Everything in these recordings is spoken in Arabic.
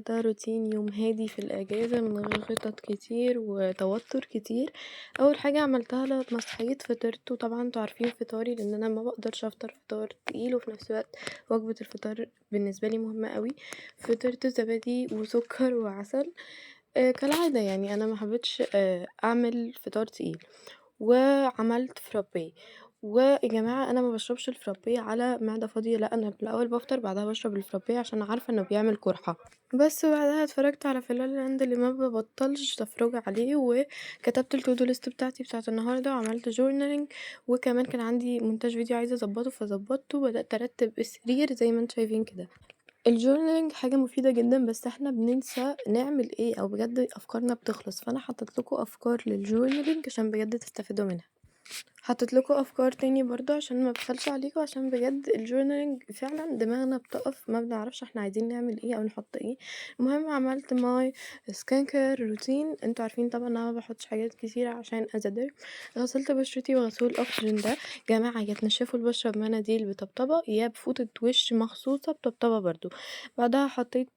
النهاردة روتين يوم هادي في الأجازة من غير خطط كتير وتوتر كتير. أول حاجة عملتها لما صحيت فطرت، وطبعا انتوا عارفين فطاري لأن أنا ما بقدرش أفطر فطار تقيل، وفي نفس الوقت وجبة الفطار بالنسبة لي مهمة قوي. فطرت زبادي وسكر وعسل. كالعادة يعني أنا ما حبيتش أعمل فطار تقيل، وعملت فرابيه. ويا جماعة أنا ما بشربش الفرابيه على معدة فاضية، لأ، أنا الأول بفطر بعدها بشرب الفرابيه عشان عارفة إنه بيعمل قرحة. بس بعدها اتفرجت على فيلم لاند اللي ما ببطلش تفرج عليه، وكتبت التودو ليست بتاعتي بتاعت النهاردة، وعملت جورنالينج، وكمان كان عندي مونتاج فيديو عايزة اظبطه فظبطته، وبدأت ارتب السرير زي ما انتوا شايفين كده. الجورنالينج حاجة مفيدة جدا، بس احنا بننسى نعمل ايه، او بجد افكارنا بتخلص. فانا حطيت لكم افكار للجورنالينج عشان بجد تستفيدوا منها. حطيت لكم افكار تاني برضو عشان ما بخلش عليكم، عشان بجد الجورنالينج فعلا دماغنا بتقف، ما بنعرفش احنا عايزين نعمل ايه او نحط ايه. المهم عملت ماي سكين كير روتين. انتوا عارفين طبعا انا ما بحطش حاجات كتيره عشان ازدر. غسلت بشرتي بغسول اكسجين ده. جماعه يا تنشفوا البشره بمناديل بطبطبه، يا بفوطه وش مخصوصه بطبطبه برضو. بعدها حطيت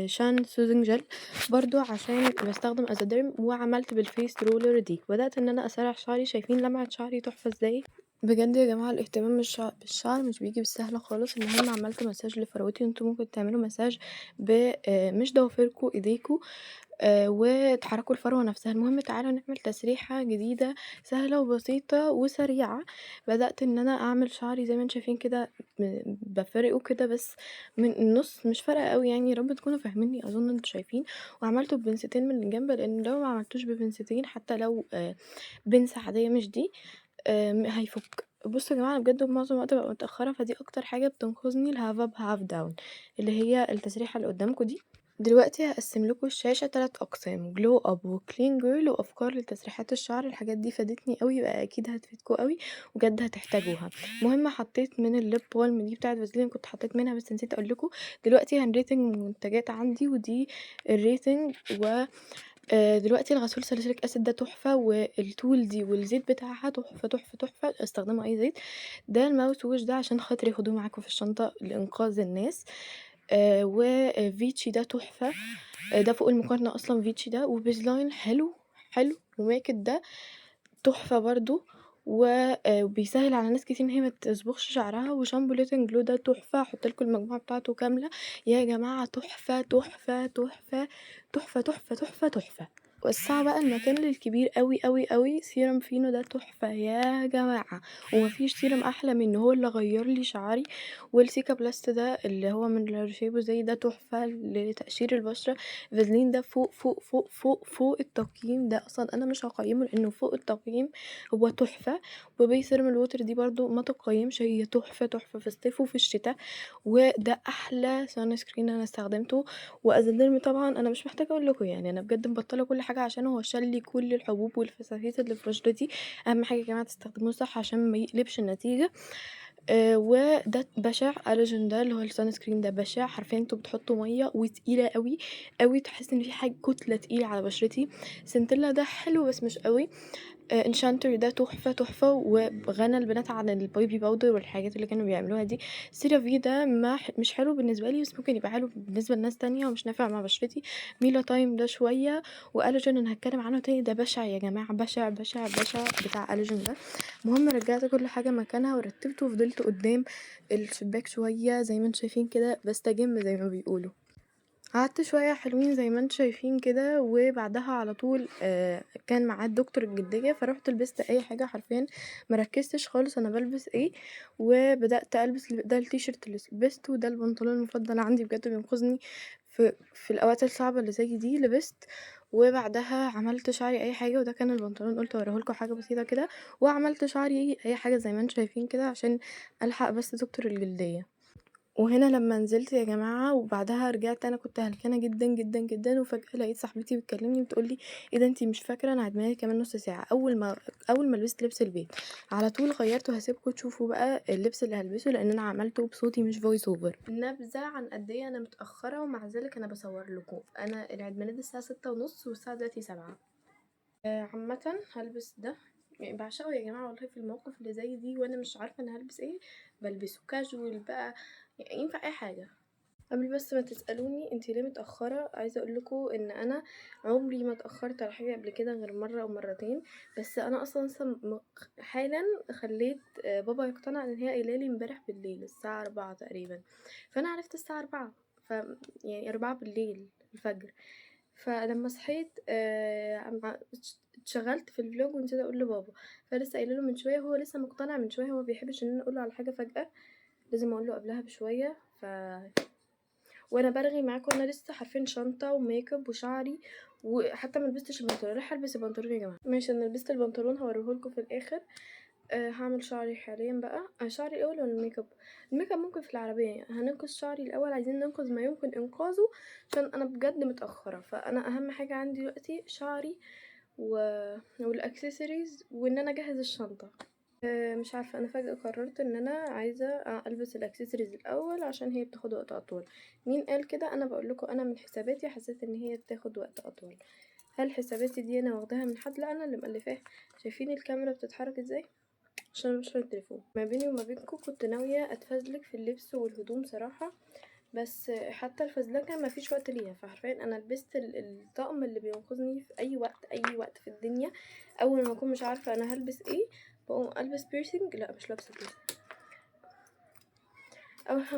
شان سوزنج جل برضو عشان بستخدم ازدر. وعملت بالفيس رولر دي، بدأت ان انا اسرح شعري. شايفين لمعة شعري تحفة ازاي؟ بجد يا جماعة الاهتمام بالشعر مش بيجي بالسهل خالص. المهم عملت مساج لفروتي، انتوا ممكن تعملوا مساج مش ضوافركوا، ايديكوا، وتحركوا الفروة نفسها. المهم تعالوا نعمل تسريحة جديدة سهلة وبسيطة وسريعة. بدأت ان انا اعمل شعري زي ما انتم شايفين كده، بفرقه كده بس من النص، مش فارقة قوي يعني. يا رب تكونوا فاهميني، اظن انتوا شايفين. وعملته ببنستين من الجنب، لان لو ما عملتوش ببنستين، حتى لو بنسة عادية مش دي، هيفك. بصوا يا جماعه، انا بجد معظم الوقت ببقى متاخره، فدي اكتر حاجه بتنقذني، الهاف اب هاف داون، اللي هي التسريحه اللي قدامكم دي. دلوقتي هقسم لكم الشاشه 3 اقسام: جلو اب وكلين جيرل وافكار لتسريحات الشعر. الحاجات دي فادتني قوي، بقى اكيد هتفيدكم قوي، بجد هتحتاجوها. مهم حطيت من الليب بالم دي بتاعت فازلين، كنت حطيت منها بس نسيت اقول لكم. دلوقتي هنريتنج منتجات عندي، ودي الريتنج. دلوقتي الغسول ساليسيليك اسيد ده تحفه، والتول دي والزيت بتاعها تحفه تحفه تحفه. استخدموا اي زيت. ده الماوث ووش ده عشان خاطر ياخدوه معاكم في الشنطه لانقاذ الناس. وفيتشي ده تحفه. ده فوق المقارنه اصلا فيتشي ده. وبيزلاين حلو حلو. وماكت ده تحفه برضو، وبيسهل على ناس كتير ان هي ما تصبغش شعرها. وشامبو ليتن جلو ده تحفه، هحط لكم المجموعه بتاعته كامله يا جماعه. تحفه تحفه تحفه تحفه تحفه تحفه تحفه. وسعوا بقى المكان للكبير قوي قوي قوي. سيرم فينو ده تحفه يا جماعه، ومفيش سيرم احلى منه، هو اللي غير لي شعري. والسيكا بلاست ده اللي هو من لارشيبو زي ده تحفه لتقشير البشره. فازلين ده فوق فوق فوق فوق فوق التقييم. ده اصلا انا مش هقيمه لانه فوق التقييم، هو تحفه. وبي سيرم الووتر دي برضو ما تقيمش، هي تحفه تحفه في الصيف وفي الشتاء. وده احلى سان سكرين انا استخدمته. وازدرم طبعا انا مش محتاجه اقول لكم يعني، انا بجد مبطله كل حاجه عشان هو شال لي كل الحبوب والفسافيس اللي في بشرتي. اهم حاجه يا جماعه تستخدموه صح عشان ما يقلبش النتيجه. وده بشع. الرجين ده اللي هو السان سكرين ده بشع حرفيا. انتوا بتحطوا ميه وتقيله قوي قوي، تحس ان في حاجه كتله تقيله على بشرتي. سنتيلا ده حلو بس مش قوي. انشانتر ده تحفه تحفه، وغنى البنات عن البيبي باودر والحاجات اللي كانوا بيعملوها دي. سيرافي ده ما مش حلو بالنسبه لي، بس ممكن يبقى حلو بالنسبه لناس تانية، ومش نافع مع بشرتي. ميلا تايم ده شويه. والرجين انا هتكلم عنه تاني، ده بشع يا جماعه، بشع بشع بشع بتاع الرجين ده. المهم رجعت كل حاجه مكانها ورتبته، وفضلت قدام الشباك شويه زي ما انتم شايفين كده بستجم زي ما بيقولوا. قعدت شوية حلوين زي ما انتوا شايفين كده، وبعدها على طول كان معاه الدكتور الجلدية، فروحت لبست اي حاجة حرفيا، مركزتش خالص انا بلبس ايه. وبدأت البس ده التيشيرت اللي لبسته، وده البنطلون المفضل عندي بجد بينقذني في الاوقات الصعبة اللي زي دي. لبست وبعدها عملت شعري اي حاجة، وده كان البنطلون، قلت اوريهولكوا حاجة بسيطة كده. وعملت شعري اي حاجة زي ما انتوا شايفين كده عشان الحق بس دكتور الجلدية. وهنا لما نزلت يا جماعة وبعدها رجعت، انا كنت هلكانة جدا جدا جدا، وفجأة لقيت صاحبتي بتكلمني بتقولي ايه ده انتي مش فاكرة انا عدماني كمان نص ساعة. اول ما لبست لبس البيت على طول غيرته. وهسيبكم تشوفوا بقى اللبس اللي هلبسه، لان انا عملته بصوتي مش فويس اوفر. نبذة عن قد ايه انا متأخرة، ومع ذلك انا بصور لكم. انا العيد ميلاد الساعة 6:30 والساعة دلوقتي 7. عامة هلبس ده، يعني بعشقه يا جماعة والله. في المواقف اللي زي دي وانا مش عارفة انا هلبس ايه، بلبسه كاجوال بقى، يعني ينفع اي حاجة. قبل بس ما تسألوني انتي ليه متأخرة، عايزة اقولكوا ان انا عمري ما اتأخرت على حاجة قبل كده غير مرة او مرتين. بس انا اصلا لسه حالا خليت بابا يقتنع ان هي قايلالي امبارح بالليل الساعة 4 تقريبا، فانا عرفت الساعة 4 يعني 4 بالليل الفجر. فلما صحيت اتشغلت في الفلوج ونسيت اقول لبابا، فلسه قايله له من شويه، هو لسه مقتنع من شويه، هو مبيحبش ان انا اقوله على حاجه فجاه، لازم اقوله قبلها بشويه. وانا برغي معاكم انا لسه حرفيا شنطه وميك اب وشعري، وحتى ما لبستش البنطلون. رايحه البس البنطلون يا جماعه، ماشي انا لبست البنطلون هوريهولكم في الاخر. هعمل شعري حاليا بقى. شعري الاول ولا الميك اب؟ الميك اب ممكن في العربيه، يعني هننقذ شعري الاول، عايزين ننقذ ما يمكن انقاذه عشان انا بجد متاخره. فانا اهم حاجه عندي دلوقتي شعري والاكسسوارز وان انا اجهز الشنطه. مش عارفه، انا فجاه قررت ان انا عايزه البس الاكسسوارز الاول عشان هي بتاخد وقت اطول. مين قال كده؟ انا بقول لكم انا من حساباتي حسيت ان هي بتاخد وقت اطول. هل حساباتي دي انا واخداها من حد؟ لا، انا اللي مؤلفاها. شايفين الكاميرا بتتحرك ازاي عشان انا مش التليفون؟ ما بيني وما بينكم كنت ناويه اتفزلك في اللبس والهدوم صراحه، بس حتى الفزلكه ما فيش وقت ليها. فحرفيا انا لبست الطقم اللي بينقذني في اي وقت، اي وقت في الدنيا. اول ما اكون مش عارفه انا هلبس ايه بقوم البس بيرسينج. لا مش لابسه بيرسينج.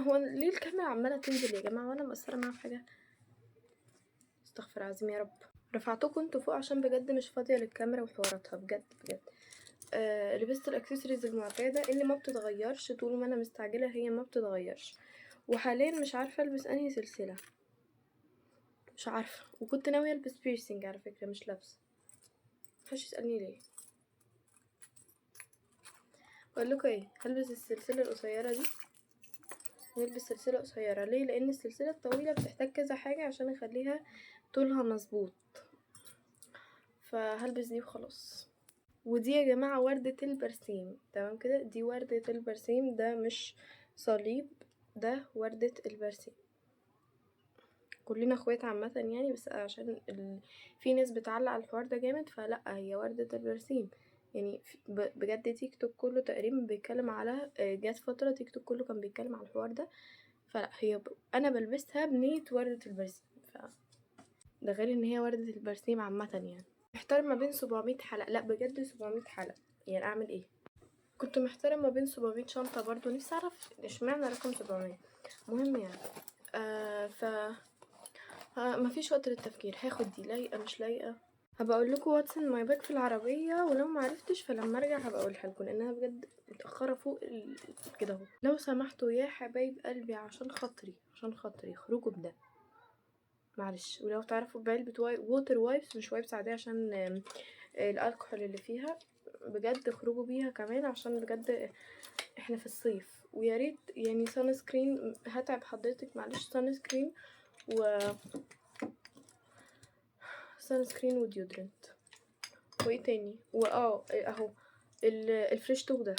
هو ليه الكاميرا عماله تنزل يا جماعه وانا مقصره معاها في حاجه؟ استغفر عظيم يا رب. رفعتكم انتوا فوق عشان بجد مش فاضيه للكاميرا وحواراتها بجد بجد. لبست الاكسسوارز المعتاده اللي ما بتتغيرش طول ما انا مستعجله، هي ما بتتغيرش. وحاليا مش عارفه البس انهي سلسله، مش عارفه. وكنت ناويه البس بيرسينج على فكره، مش لابسه. محدش يسالني ليه. اقول لكم ايه، هلبس السلسله القصيره دي. نلبس سلسله قصيره ليه؟ لان السلسله الطويله بتحتاج كذا حاجه عشان اخليها طولها مظبوط، فهلبس دي وخلاص. ودي يا جماعه ورده البرسيم، تمام كده؟ دي ورده البرسيم، ده مش صليب، ده ورده البرسيم. كلنا اخوات عامه يعني، بس عشان في ناس بتعلق على الحوار ده جامد، فلا هي وردة البرسيم. يعني بجد تيك توك كله تقريبا بيتكلم على جات فتره تيك توك كله كان بيتكلم على الحوار ده. فلا هي انا بلبسها بنية وردة البرسيم. ده غير ان هي وردة البرسيم عامه يعني. محتار ما بين 700 حلقه، لا بجد 700 حلقه، يعني اعمل ايه؟ كنت محتاره ما بين 700 شنطه برضو، نفسي اعرف اشمعنى رقم 700. مهم يعني. ف مفيش وقت للتفكير، هاخد دي لايقه مش لايقه. هبقى اقول لكم واتس ان ماي باج في العربيه، ولو ما عرفتش فلما ارجع هبقى اقولها لكم، لانها بجد متاخره فوق كده اهو. لو سمحتوا يا حبايب قلبي عشان خاطري عشان خاطري اخرجوا بده معلش. ولو تعرفوا بعلبة ووتر وايبس، مش وايبس عادية عشان الالكحول اللي فيها، بجد اخرجوا بيها كمان عشان بجد احنا في الصيف. ويا ريت يعني سان سكرين، هتعب حضرتك معلش. سان سكرين سان سكرين وديودرنت. وايه تاني؟ اهو الفريش توك ده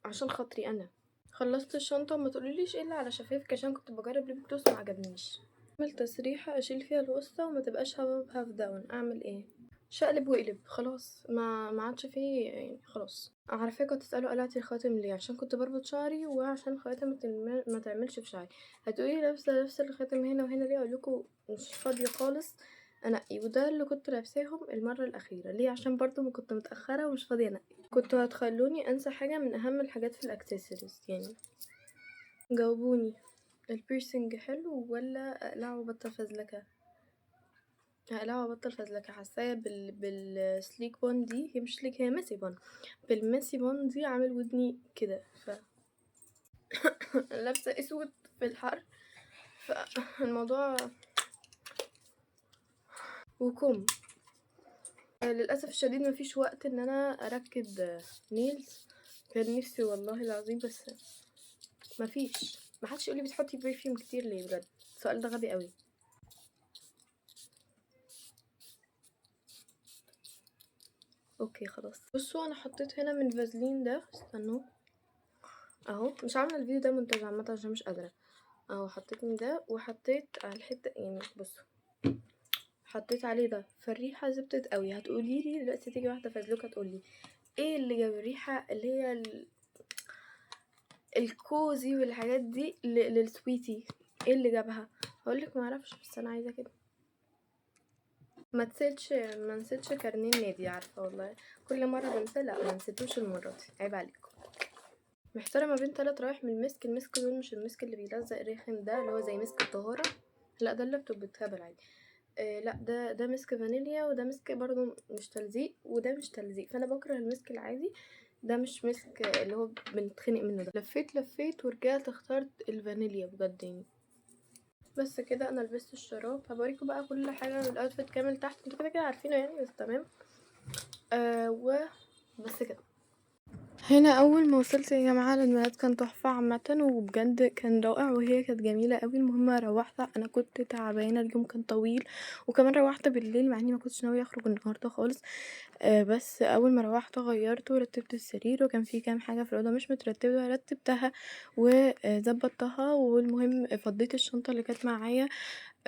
عشان خاطري انا. خلصت الشنطه وما تقوليليش الا على شفايفك عشان كنت بجرب ليب جلوس ما عجبنيش. اعمل تسريحه اشيل فيها الوسطى وما تبقاش هاف داون. اعمل ايه؟ شقلب وقلب خلاص، ما عادش فيه يعني خلاص. على فكره تسالوا قلعتي الخاتم ليه؟ عشان كنت بربط شعري وعشان الخاتم ما تعملش في شعري. هتقولي لابسه الخاتم هنا وهنا ليه؟ اقول لكم مش فاضيه خالص انقي. وده اللي كنت لابساهم المره الاخيره ليه؟ عشان برضو ما كنت متاخره ومش فاضيه انقي. كنتوا هتخلوني انسى حاجه من اهم الحاجات في الاكسسوارز يعني. جاوبوني، البيرسينج حلو ولا اقلعه وبطل فزلكه؟ اقلعه وبطل فزلكه. حاساه بالسليك بون دي، هي مش سليك، هي ميسي بون. بالميسي بون دي عامل ودني كده. لابسه اسود في الحر، فالموضوع. وكم للاسف الشديد مفيش وقت ان انا اركب نيلز. كان نفسي والله العظيم، بس مفيش. محدش يقولي بتحطي برفيوم كتير ليه؟ بجد السؤال ده غبي قوي. اوكي خلاص. بصوا انا حطيت هنا من فازلين ده، استنوا اهو. مش عامله الفيديو ده منتج عامه عشان مش قادره. اهو حطيت من ده وحطيت على الحته يعني، بصوا حطيت عليه ده، فالريحه زبطت قوي. هتقولي لي دلوقتي تيجي واحده فازلوكه تقولي ايه اللي جاب الريحه اللي هي الكوزي والحاجات دي للسويتي؟ ايه اللي جابها؟ هقولك معرفش، بس انا عايزه كده. ما نسيتش كارنيه النادي، عارفه والله كل مره بنسى. لا ما نسيتوش المره دي، عيب عليكم. محتاره ما بين 3 روايح من المسك دول مش المسك اللي بيلزق رخم ده اللي هو زي مسك الطهاره، لا ده اللابتوب بيتهبل عادي. لا ده مسك فانيليا، وده مسك برضو مش تلزيق، وده مش تلزيق، فانا بكره المسك العادي ده، مش مسك اللي هو بنتخنق منه ده. لفيت ورجعت اخترت الفانيليا بجد يعني. بس كده انا لبست الشراب، هبوريكم بقى كل حاجه من الاوتفيت كامل تحت، انتوا كده كده عارفينه يعني، بس تمام. وبس كده. هنا اول ما وصلت يا جماعه الميلاد كان تحفه عامه، وبجد كان رائع، وهي كانت جميله قوي. المهم روحت، انا كنت تعبانه، اليوم كان طويل، وكمان روحت بالليل مع اني ما كنتش ناويه اخرج النهارده خالص. بس اول ما روحت غيرت ورتبت السرير، وكان في كام حاجه في الاوضه مش مترتبه رتبتها وظبطتها. والمهم فضيت الشنطه اللي كانت معايا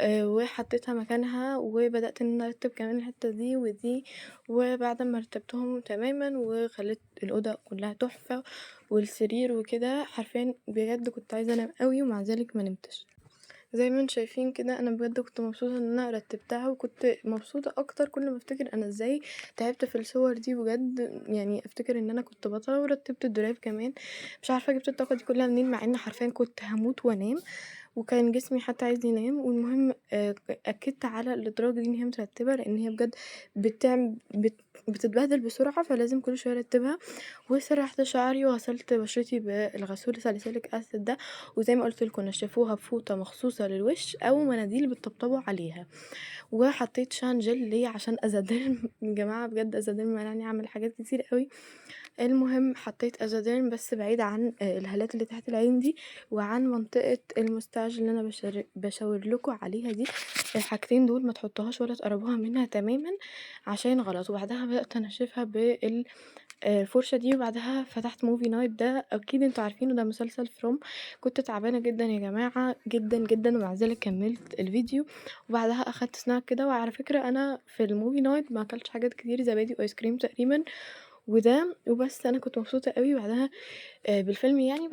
وحطيتها مكانها، وبدأت ان انا ارتب كمان الحتة دي ودي. وبعد ما رتبتهم تماما وخليت الأوضة كلها تحفة والسرير وكده، حرفيا بجد كنت عايزة انام قوي، ومع ذلك ما نمتش. زي ما انتم شايفين كده، انا بجد كنت مبسوطه ان انا رتبتها، وكنت مبسوطه اكتر كل ما افتكر انا ازاي تعبت في الصور دي بجد. يعني افتكر ان انا كنت بطله، ورتبت الدولاب كمان. مش عارفه جبت الطاقه دي كلها منين، مع ان حرفيا كنت هموت وانام، وكان جسمي حتى عايز ينام. والمهم اكدت على الادراج دي ان هي مترتبه، لان هي بجد بتتبهدل بسرعه، فلازم كل شويه ارتبها. وسرحت شعري وغسلت بشرتي بالغسول ساليسيليك اسيد ده، وزي ما قلت لكم نشفوها بفوطه مخصوصه للوش او مناديل بتطبطبوا عليها. وحطيت شان جل ليه عشان ازادرم يا جماعه، بجد ازادرم منعني اعمل حاجات كتير قوي. المهم حطيت ازادرم بس بعيد عن الهالات اللي تحت العين دي، وعن منطقه المستاج اللي انا بشاور لكم عليها دي. الحاجتين دول ما تحطوهاش ولا تقربوها منها تماما عشان غلط. وبعدها بدات انشفها الفرشه دي. وبعدها فتحت موفي نايت، ده اكيد انتوا عارفينه، ده مسلسل فروم. كنت تعبانه جدا يا جماعه، جدا جدا، ومع ذلك كملت الفيديو. وبعدها اخدت سناك كده. وعلى فكره انا في الموفي نايت ما اكلتش حاجات كتير، زبادي وايس كريم تقريبا وده وبس. انا كنت مبسوطه قوي بعدها بالفيلم يعني.